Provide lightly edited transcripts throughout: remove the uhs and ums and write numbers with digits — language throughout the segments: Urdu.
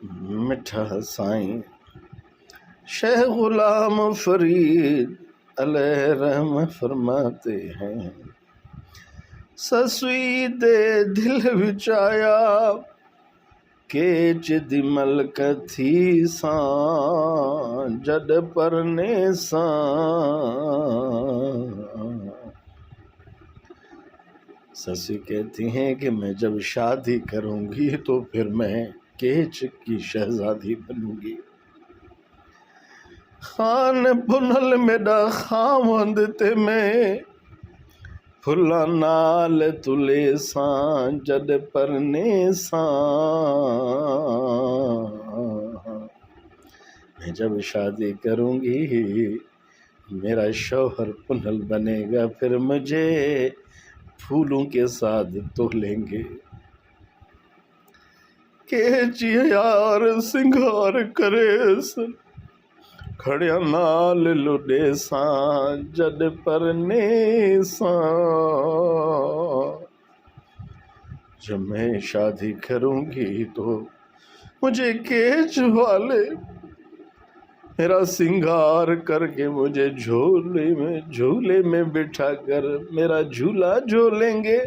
میٹھا سائیں شیخ غلام فرید علیہ رحم فرماتے ہیں، سسوی دے دل وچ آیا کیچ دی ملک تھی سان جد پرنے سان۔ سسی کہتی ہیں کہ میں جب شادی کروں گی تو پھر میں کیچ کی شہزادی بنوں گی۔ خان بنل میڈا خامند تے میں پھلا نال تلے سان جد پرنے سان۔ میں جب شادی کروں گی میرا شوہر پنل بنے گا، پھر مجھے پھولوں کے ساتھ تولیں گے۔ کیچ یار سنگار کرے سن کھڑیا نال لڈے سان جد پرنے سان۔ جب میں شادی کروں گی تو مجھے کیچ والے میرا سنگار کر کے مجھے جھولے میں بٹھا کر میرا جھولا جھولیں گے۔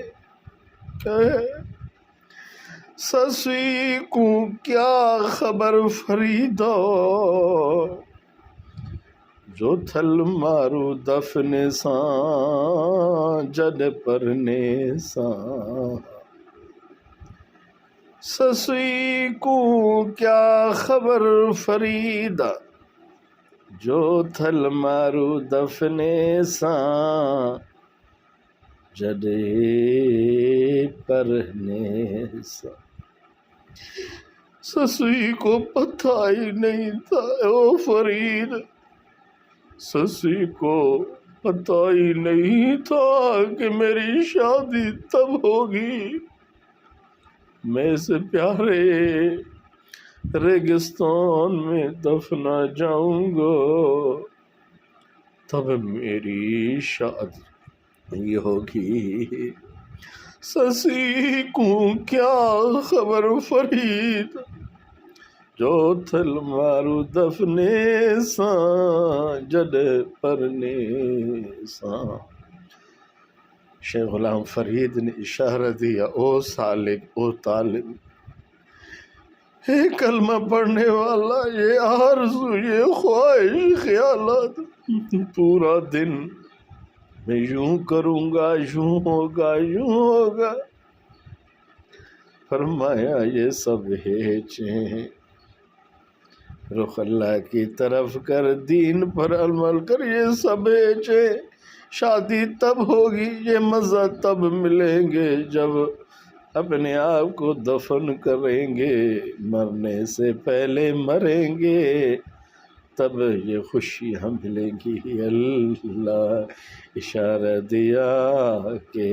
سسوی کو کیا خبر فریدا جو تھل مارو دفنے سان جد پرنے سان۔ سسوی کو کیا خبر فریدا جو تھل مارو دفنے سان جد پرنے سان۔ سسوی کو پتہ ہی نہیں تھا او فرید، سسی کو پتہ ہی نہیں تھا کہ میری شادی تب ہوگی، میں سے پیارے ریگستان میں دفنا جاؤں گا، تب میری شادی ہوگی۔ سسی کو کیا خبر فرید جو تھل مارو دفنے سان جد پرنے سان۔ شیخ غلام فرید نے اشارہ دیا، او سالک، او طالب، اے کلمہ پڑھنے والا، یہ آرزو، یہ خواہش، خیالات، پورا دن میں یوں کروں گا، یوں ہوگا، یوں ہوگا۔ فرمایا یہ سب ہیچیں، رخ اللہ کی طرف کر، دین پر عمل کر، یہ سب ہیچیں، شادی تب ہوگی، یہ مزہ تب ملیں گے جب اپنے آپ کو دفن کریں گے، مرنے سے پہلے مریں گے تب یہ خوشیاں ملیں گی۔ اللہ اشارہ دیا کہ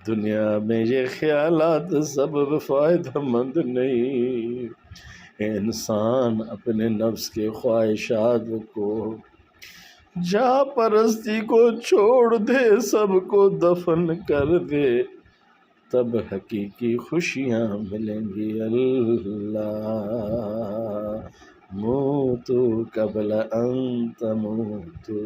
دنیا میں یہ خیالات سب فائدہ مند نہیں، انسان اپنے نفس کے خواہشات کو، جا پرستی کو چھوڑ دے، سب کو دفن کر دے، تب حقیقی خوشیاں ملیں گی۔ اللہ موتو قبل ان تموتو۔